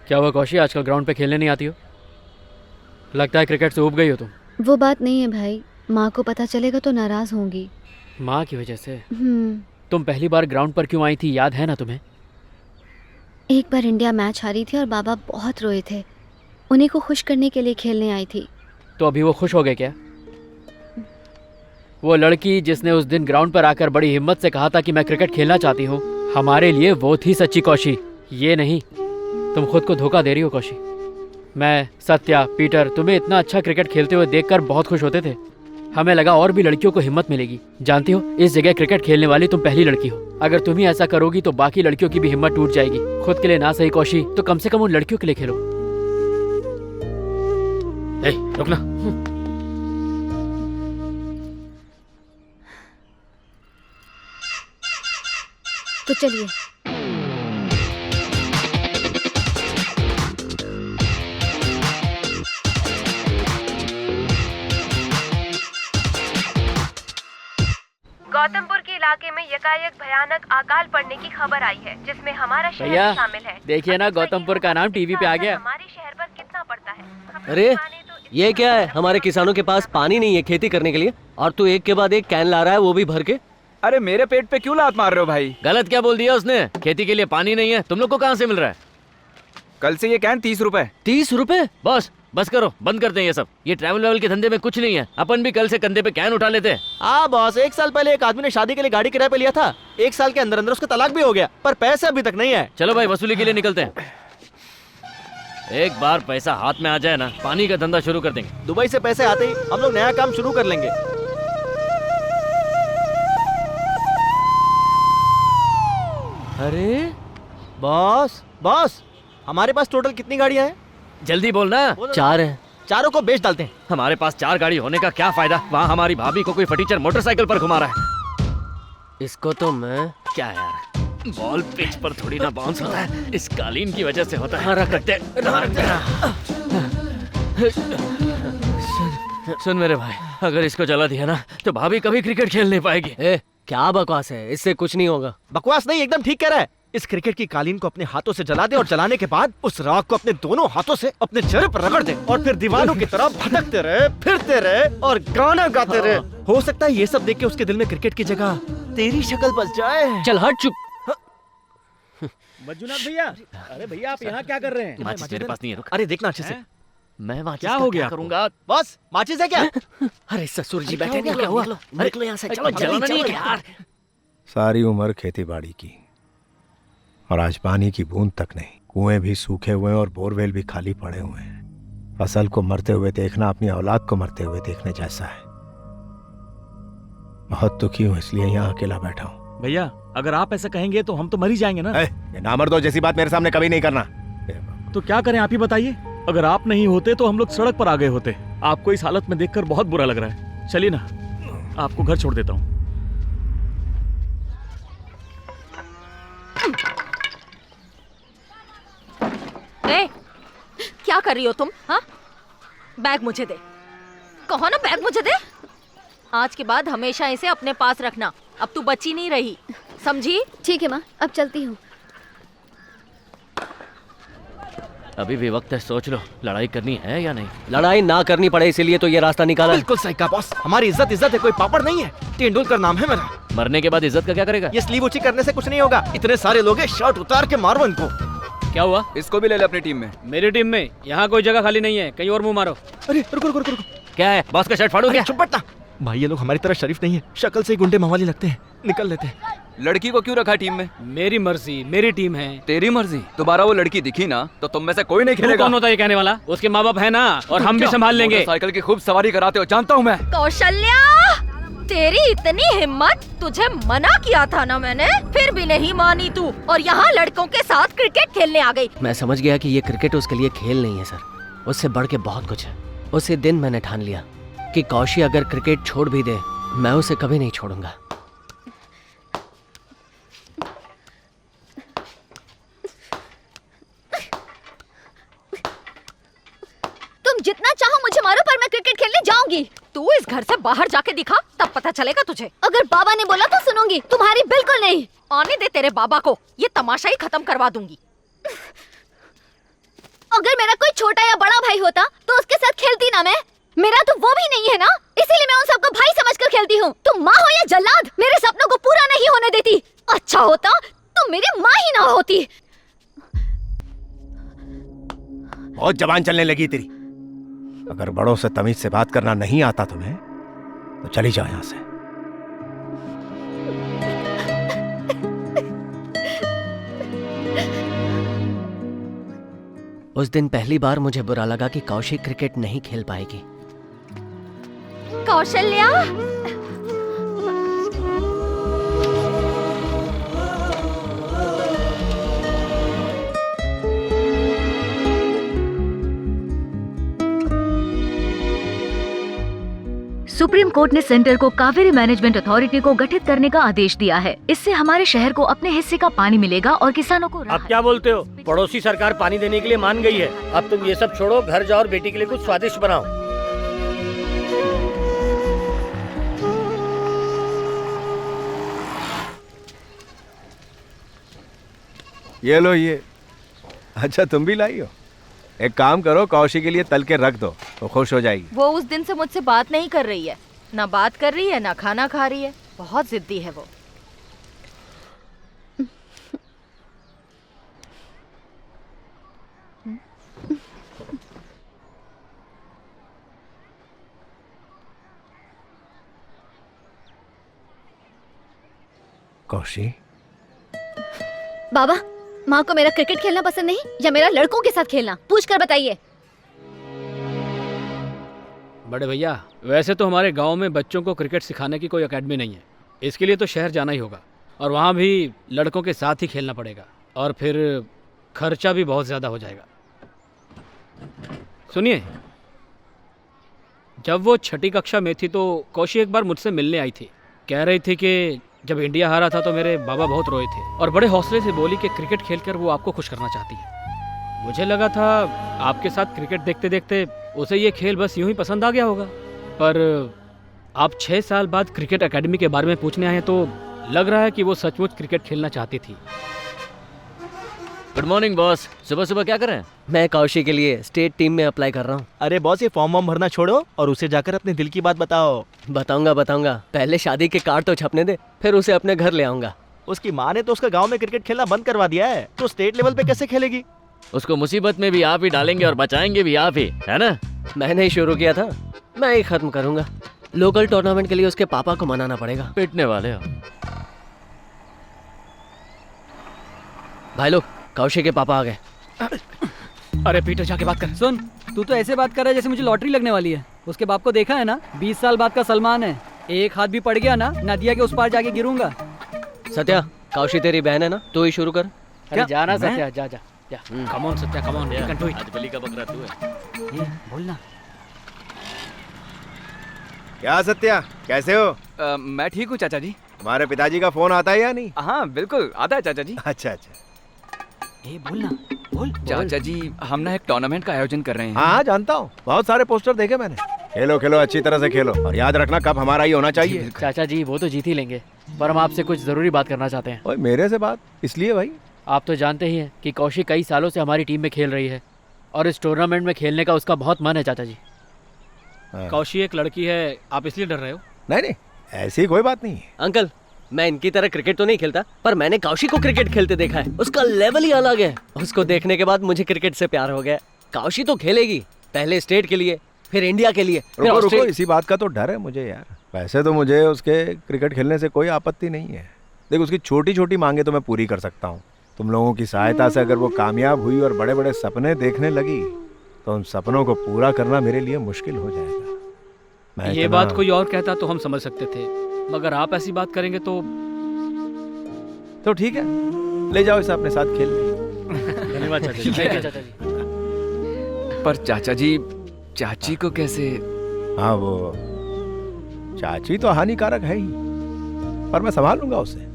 क्या हुआ कौशी, आजकल ग्राउंड पे खेलने नहीं आती हो? लगता है क्रिकेट से ऊब गई हो तुम। वो बात नहीं है भाई, माँ को पता चलेगा तो नाराज होंगी। माँ की वजह से? तुम पहली बार ग्राउंड पर क्यों आई थी, याद है ना तुम्हें? एक बार इंडिया मैच हारी थी और बाबा बहुत रोए थे। उन्हीं को खुश करने के लिए खेलने आई थी। तो अभी वो खुश हो गए क्या? वो लड़की जिसने उस दिन ग्राउंड पर आकर बड़ी हिम्मत से कहा था कि मैं क्रिकेट खेलना चाहती हूँ, हमारे लिए वो थी सच्ची कौशी, ये नहीं। तुम खुद को धोखा दे रही हो कौशी। मैं, सत्या, पीटर तुम्हें इतना अच्छा क्रिकेट खेलते हुए देखकर बहुत खुश होते थे। हमें लगा और भी लड़कियों को हिम्मत मिलेगी। जानती हो, इस जगह क्रिकेट खेलने वाली तुम पहली लड़की हो। अगर तुम ही ऐसा करोगी तो बाकी लड़कियों की भी हिम्मत टूट जाएगी। खुद के लिए ना सही कौशी तो कम से कम उन लड़कियों के लिए खेलो। रुकना। तो चलिए। गौतमपुर के इलाके में यकायक भयानक अकाल पड़ने की खबर आई है, जिसमें हमारा शहर भैया, भी शामिल है। देखिए ना, गौतमपुर का नाम टीवी पे आ गया। हमारे शहर पर कितना पड़ता है? अरे ये क्या है, हमारे किसानों के पास पानी नहीं है खेती करने के लिए, और तू एक के बाद एक कैन ला रहा है, वो भी भर के। अरे मेरे पेट पे क्यों लात मार रहे हो भाई? गलत क्या बोल दिया उसने? खेती के लिए पानी नहीं है, तुम लोग को कहाँ से मिल रहा है? कल से ये कैन 30 रुपए। 30 रुपए? बस करो, बंद करते हैं ये सब। ये ट्रैवल वेवल के धंधे में कुछ नहीं है। अपन भी कल से कंधे पे कैन उठा लेते हैं। बॉस, 1 साल पहले एक आदमी ने शादी के लिए गाड़ी किराए पे लिया था। 1 साल के अंदर अंदर उसका तलाक भी हो गया, पर पैसे अभी तक नहीं है। चलो भाई, वसूली के लिए निकलते हैं। एक बार पैसा हाथ में आ जाए ना, पानी का धंधा शुरू कर देंगे। दुबई से पैसे आते ही हम लोग नया काम शुरू कर लेंगे। अरे बॉस, हमारे पास टोटल कितनी गाड़ियां हैं? जल्दी बोलना। 4 है। चारों को बेच डालते हैं। हमारे पास 4 गाड़ी होने का क्या फायदा? वहाँ हमारी भाभी को कोई फटीचर मोटरसाइकिल पर घुमा रहा है। इसको तो मैं क्या यार, बॉल पिच पर थोड़ी ना बाउंस होता है, इस कालीन की वजह से होता है। रख रखते। सुन मेरे भाई, अगर इसको जला दिया ना तो भाभी कभी क्रिकेट खेल नहीं पाएगी। क्या बकवास है, इससे कुछ नहीं होगा। बकवास नहीं, एकदम ठीक कह रहा है। इस क्रिकेट की कालीन को अपने हाथों से जला दे और जलाने के बाद उस राख को अपने दोनों हाथों से अपने चेहरे पर रगड़ दे और फिर दीवानों की तरह भटकते रहे, फिरते रहे और गाना गाते रहे। हो सकता है ये सब देख के उसके दिल में क्रिकेट की जगह तेरी शक्ल बस जाए। चल हट, चुप। मंजुनाथ भैया, अरे भैया आप यहाँ क्या कर रहे हैं? माचिस मेरे पास नहीं है, रुक। अरे देखना अच्छे से। मैं माचिस क्या हो गया करूंगा? बॉस, माचिस है क्या? अरे ससुर जी बैठे हैं, क्या हुआ? निकलो यहाँ से, चलो जलाना नहीं है यार। सारी उम्र खेती बाड़ी की और आज पानी की बूंद तक नहीं। कुएं भी सूखे हुए और बोरवेल भी खाली पड़े हुए हैं। फसल को मरते हुए देखना अपनी औलाद को मरते हुए देखने जैसा है। बहुत दुखी हूँ, इसलिए यहाँ अकेला बैठा हूँ। भैया, अगर आप ऐसा कहेंगे तो हम तो मर ही जाएंगे ना। ये नामर्दों जैसी बात मेरे सामने कभी नहीं करना। तो क्या करें, आप ही बताइए। अगर आप नहीं होते तो हम लोग सड़क पर आ गए होते। आपको इस हालत में देखकर बहुत बुरा लग रहा है। चलिए ना, आपको घर छोड़ देता हूँ। क्या कर रही हो तुम? हाँ, बैग मुझे दे। कहो ना, बैग मुझे दे। आज के बाद हमेशा इसे अपने पास रखना। अब तू बच्ची नहीं रही, समझी? ठीक है माँ, अब चलती हूँ। अभी भी वक्त है, सोच लो, लड़ाई करनी है या नहीं। लड़ाई ना करनी पड़े इसीलिए तो ये रास्ता निकाला। बिल्कुल सही कहा बॉस, हमारी इज्जत है, कोई पापड़ नहीं है। तेंदुलकर नाम है मेरा। मरने के बाद इज्जत का क्या करेगा? ये स्लीव ऊंची करने से कुछ नहीं होगा। इतने सारे लोग हैं, शर्ट उतार के मारो इनको। क्या हुआ? इसको भी ले ले अपनी टीम में। मेरी टीम में? यहाँ कोई जगह खाली नहीं है, कहीं और मुंह मारो। अरे रुको। क्या है, बॉस का शर्ट फाड़ू क्या? चुप बैठना भाई, ये लोग हमारी तरह शरीफ नहीं है। शक्ल से ही गुंडे मवाली लगते हैं। निकल लेते हैं। लड़की को क्यों रखा टीम में? मेरी मर्जी, मेरी टीम है। तेरी मर्जी? दोबारा वो लड़की दिखी ना तो तुम में से कोई नहीं खेलेगा। कौन होता है ये कहने वाला? उसके माँ बाप है ना, और हम भी संभाल लेंगे। साइकिल की खूब सवारी कराते हो, जानता हूँ मैं। कौशल्या, तेरी इतनी हिम्मत! तुझे मना किया था ना मैंने, फिर भी नहीं मानी तू, और यहाँ लड़कों के साथ क्रिकेट खेलने आ गई। मैं समझ गया कि ये क्रिकेट उसके लिए खेल नहीं है सर, उससे बढ़ के बहुत कुछ है। उसी दिन मैंने ठान लिया कि कौशी अगर क्रिकेट छोड़ भी दे, मैं उसे कभी नहीं छोड़ूंगा। तुम जितना चाहो मुझे मारो, पर मैं क्रिकेट खेलने जाऊंगी। तू इस घर से बाहर जाके दिखा, तब पता चलेगा तुझे। अगर बाबा ने बोला तो सुनूंगी, तुम्हारी बिल्कुल नहीं। आने दे तेरे बाबा को, ये तमाशा ही खत्म करवा दूंगी। अगर मेरा कोई छोटा या बड़ा भाई होता तो उसके साथ खेलती ना मैं। मेरा तो वो भी नहीं है ना, इसीलिए मैं उन सबको भाई समझकर खेलती हूँ। तुम माँ हो या जल्लाद, मेरे सपनों को पूरा नहीं होने देती। अच्छा होता तुम मेरी माँ ही ना होती। बहुत जबान चलने लगी तेरी। अगर बड़ों से तमीज से बात करना नहीं आता तुम्हें तो चली जाओ यहां से। उस दिन पहली बार मुझे बुरा लगा कि कौशिक क्रिकेट नहीं खेल पाएगी। कौशल्या, सुप्रीम कोर्ट ने सेंटर को कावेरी मैनेजमेंट अथॉरिटी को गठित करने का आदेश दिया है। इससे हमारे शहर को अपने हिस्से का पानी मिलेगा और किसानों को आप क्या बोलते हो? पड़ोसी सरकार पानी देने के लिए मान गई है। अब तुम ये सब छोड़ो, घर जाओ और बेटी के लिए कुछ स्वादिष्ट बनाओ। ये लो ये। अच्छा तुम भी लाई हो? एक काम करो, कौशी के लिए तल के रख दो तो खुश हो जाएगी। वो उस दिन से मुझसे बात नहीं कर रही है, ना बात कर रही है ना खाना खा रही है। बहुत जिद्दी है वो। कौशी, बाबा, माँ को मेरा क्रिकेट खेलना पसंद नहीं या मेरा लड़कों के साथ खेलना? पूछ कर बताइए। बड़े भैया, वैसे तो हमारे गांव में बच्चों को क्रिकेट सिखाने की कोई एकेडमी नहीं है। इसके लिए तो शहर जाना ही होगा और वहाँ भी लड़कों के साथ ही खेलना पड़ेगा और फिर खर्चा भी बहुत ज़्यादा हो जाएगा। सुनिए, जब वो छठी कक्षा में थी तो कौशी एक बार मुझसे मिलने आई थी। कह रही थी कि जब इंडिया हारा था तो मेरे बाबा बहुत रोए थे और बड़े हौसले से बोली कि क्रिकेट खेलकर वो आपको खुश करना चाहती है। मुझे लगा था आपके साथ क्रिकेट देखते देखते उसे ये खेल बस यूं ही पसंद आ गया होगा, पर आप 6 साल बाद क्रिकेट एकेडमी के बारे में पूछने आए हैं तो लग रहा है कि वो सचमुच क्रिकेट खेलना चाहती थी। Good morning boss. सुबह सुबह क्या कर रहे हैं? मैं कौशिक के लिए स्टेट टीम में अप्लाई कर रहा हूँ। अरे बॉस, ये फॉर्म वॉर्म भरना छोड़ो और उसे जाकर अपने दिल की बात बताओ। बताऊंगा। पहले शादी के कार्ड तो छपने दे, फिर उसे अपने घर ले आऊंगा। उसकी माँ ने तो उसका गांव में क्रिकेट खेलना बंद करवा दिया है, तो स्टेट लेवल पे कैसे खेलेगी? उसको मुसीबत में भी आप ही डालेंगे और बचाएंगे भी आप ही, है ना? मैंने ही शुरू किया था, मैं ही खत्म करूंगा। लोकल टूर्नामेंट के लिए उसके पापा को मनाना पड़ेगा। पिटने वाले हो। भाई लोग, कौशिक के पापा आ गए। अरे पीटर, जाके बात कर। सुन, तू तो ऐसे बात कर रहा है जैसे मुझे लॉटरी लगने वाली है। उसके बाप को देखा है ना, 20 साल बाद का सलमान है। एक हाथ भी पड़ गया ना, नदिया के उस पार जाके गिरूंगा। सत्या, कौशिक तेरी बहन है ना, तू ही शुरू कर। अरे जाना सत्या, जा। Come on Satya, come on, you can do it. आज बलि का बकरा तू है। बोलना। क्या सत्या, कैसे हो? मैं ठीक हूँ चाचा जी। तुम्हारे पिताजी का फोन आता है या नहीं? हाँ बिल्कुल आता है चाचा जी। अच्छा। बोलना, बोल। चाचा जी, हम ना एक टूर्नामेंट का आयोजन कर रहे हैं। हाँ जानता हूँ, बहुत सारे पोस्टर देखे मैंने। खेलो अच्छी तरह से खेलो और याद रखना कप हमारा ही होना चाहिए। चाचा जी, वो तो जीत ही लेंगे, पर हम आपसे कुछ जरूरी बात करना चाहते हैं। ओए, मेरे से बात इसलिए भाई? आप तो जानते ही हैं कि कौशिक कई सालों से हमारी टीम में खेल रही है और इस टूर्नामेंट में खेलने का उसका बहुत मन है। चाचा जी, कौशिक एक लड़की है, आप इसलिए डर रहे हो? नहीं, ऐसी कोई बात नहीं है। अंकल, मैं इनकी तरह क्रिकेट तो नहीं खेलता, पर मैंने कौशिक को क्रिकेट खेलते देखा है। उसका लेवल ही अलग है। उसको देखने के बाद मुझे क्रिकेट से प्यार हो गया। कौशिक तो खेलेगी, पहले स्टेट के लिए, फिर इंडिया के लिए, फिर रुको, इसी बात का तो डर है मुझे यार। वैसे तो मुझे उसके क्रिकेट खेलने से कोई आपत्ति नहीं है। देख, उसकी छोटी छोटी मांगे तो मैं पूरी कर सकता हूँ। तुम लोगों की सहायता से अगर वो कामयाब हुई और बड़े बड़े सपने देखने लगी तो उन सपनों को पूरा करना मेरे लिए मुश्किल हो जाएगा। ये बात कोई और कहता तो हम समझ सकते थे, मगर आप ऐसी बात करेंगे तो ठीक है, ले जाओ इसे अपने साथ खेलने। धन्यवाद चाचा जी। पर चाचा जी, चाची को कैसे? हाँ, वो चाची तो हानिकारक है ही, पर मैं संभाल लूंगा उसे।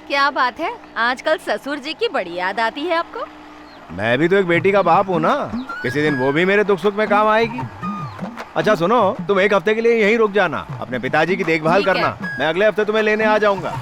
क्या बात है, आजकल ससुर जी की बड़ी याद आती है आपको? मैं भी तो एक बेटी का बाप हूँ ना, किसी दिन वो भी मेरे दुख सुख में काम आएगी। अच्छा सुनो, तुम एक हफ्ते के लिए यहीं रुक जाना, अपने पिताजी की देखभाल करना। मैं अगले हफ्ते तुम्हें लेने आ जाऊंगा।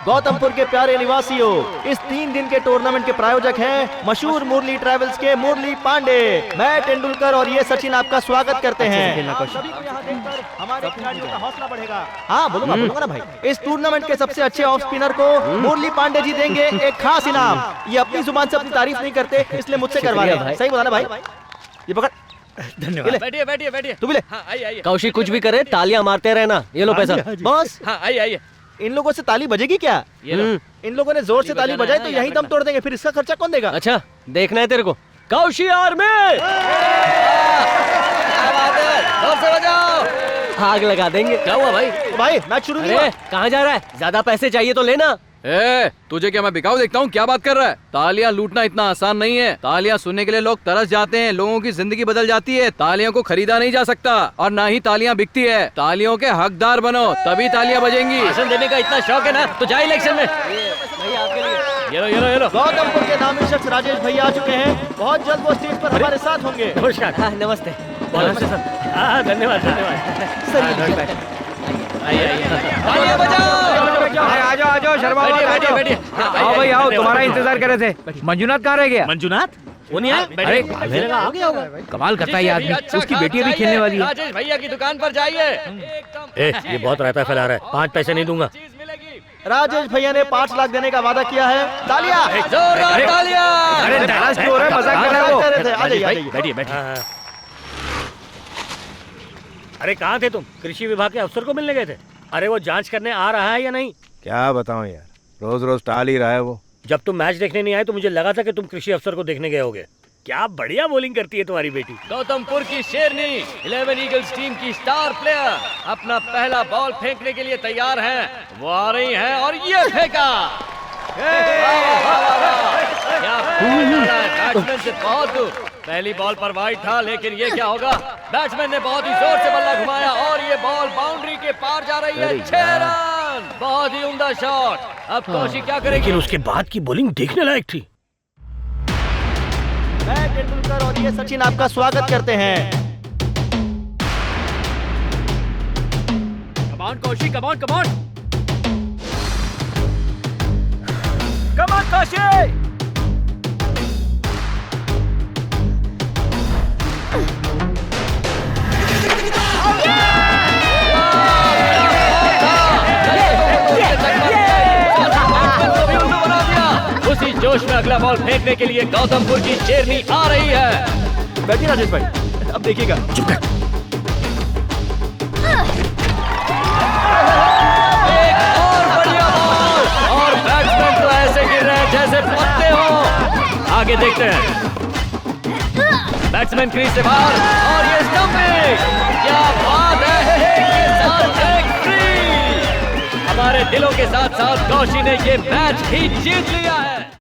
गौतमपुर के प्यारे निवासियों, इस 3 दिन के टूर्नामेंट के प्रायोजक हैं मशहूर मुरली ट्रैवल्स के मुरली पांडे। मैं तेंदुलकर और ये सचिन आपका स्वागत करते हैं। सभी को यहाँ देखकर हमारे खिलाड़ियों का हौसला बढ़ेगा। हाँ बोलूंगा ना भाई। इस टूर्नामेंट के सबसे अच्छे ऑफ स्पिनर को मुरली पांडे जी देंगे एक खास इनाम। ये अपनी जुबान से अपनी तारीफ नहीं करते, इसलिए मुझसे करवा रहे हैं। सही बोला ना भाई? ये पकड़। धन्यवाद। बैठिए बैठिए बैठिए। तू भी ले। हाँ, आइए। कौशिक कुछ भी करे तालियां मारते रहना। ये लो पैसा बॉस। हाँ, आइए। इन लोगों से ताली बजेगी क्या? इन लोगों ने जोर से ताली बजाई तो यही दम तोड़ देंगे, फिर इसका खर्चा कौन देगा? अच्छा देखना है तेरे को। कौशी आर्मी आग लगा देंगे। क्या हुआ भाई? भाई मैच शुरू नहीं हुआ। कहाँ जा रहा है? ज्यादा पैसे चाहिए तो लेना। तुझे क्या मैं बिकाऊ देखता हूँ? क्या बात कर रहा है? तालियां लूटना इतना आसान नहीं है। तालियां सुनने के लिए लोग तरस जाते हैं, लोगों की जिंदगी बदल जाती है। तालियों को खरीदा नहीं जा सकता और ना ही तालियां बिकती है। तालियों के हकदार बनो तभी तालियां बजेंगी। भाषण देने का इतना शौक है ना तो जा इलेक्शन में। ये लो। गौतमपुर के नामी शख्स राजेश भैया आ चुके हैं। बहुत जल्द वो स्टेज पर हमारे साथ होंगे। नमस्कार। हाँ, नमस्ते। सर। हाँ धन्यवाद। तालियां बजाओ। आ जाओ शर्मा। बैठिए। आओ भाई आओ, तुम्हारा इंतजार कर रहे थे। मंजुनाथ कहाँ रह गया? मंजुनाथ वो नहीं आया? अरे आ गया होगा। कमाल करता है ये आदमी। उसकी बेटी भी खेलने वाली है। राजेश भैया की दुकान पर जाइए। ये बहुत रायता फैला रहा है। 5 पैसे नहीं दूंगा। राजेश भैया ने 5 लाख देने का वादा किया है। तालियां। जोरदार तालियां। अरे नाराज क्यों हो रहा है? मजाक कर रहा है वो। आ जाइए। बैठिए। अरे कहाँ थे तुम? कृषि विभाग के अफसर को मिलने गए थे? अरे वो जांच करने आ रहा है या नहीं? क्या बताऊं यार, रोज रोज टाल ही रहा है वो। जब तुम मैच देखने नहीं आए तो मुझे लगा था कि तुम कृषि अफसर को देखने गए होगे। क्या बढ़िया बॉलिंग करती है तुम्हारी बेटी। गौतमपुर की शेरनी 11 ईगल्स टीम की स्टार प्लेयर अपना पहला बॉल फेंकने के लिए तैयार हैं। वो आ रही हैं और ये फेंका। बैट्समैन से बहुत दूर। पहली बॉल पर वाइड था, लेकिन ये क्या होगा? बैट्समैन ने बहुत ही जोर से बल्ला घुमाया और ये बॉल बाउंड्री के पार जा रही है। 6 रन। बहुत ही उम्दा शॉट। अब कौशिक क्या करेगी? लेकिन उसके बाद की बॉलिंग देखने लायक थी। मैं तेंदुलकर और ये सचिन आपका स्वागत करते हैं। कमान कौशिक, कमान कौशिक। उसी जोश में अगला बॉल फेंकने के लिए गौतमपुर की शेरनी आ रही है। बैठिए राजेश भाई, अब देखिएगा। चुप कर। एक और बढ़िया बॉल और बैट्समैन तो ऐसे गिर रहे हैं जैसे पत्ते हो। आगे देखते हैं। बैट्समैन क्रीज से बाहर और ये स्टंपिंग। क्या बात है। एक के साथ एक फ्री। हमारे दिलों के साथ साथ कौशी ने ये मैच भी जीत लिया है।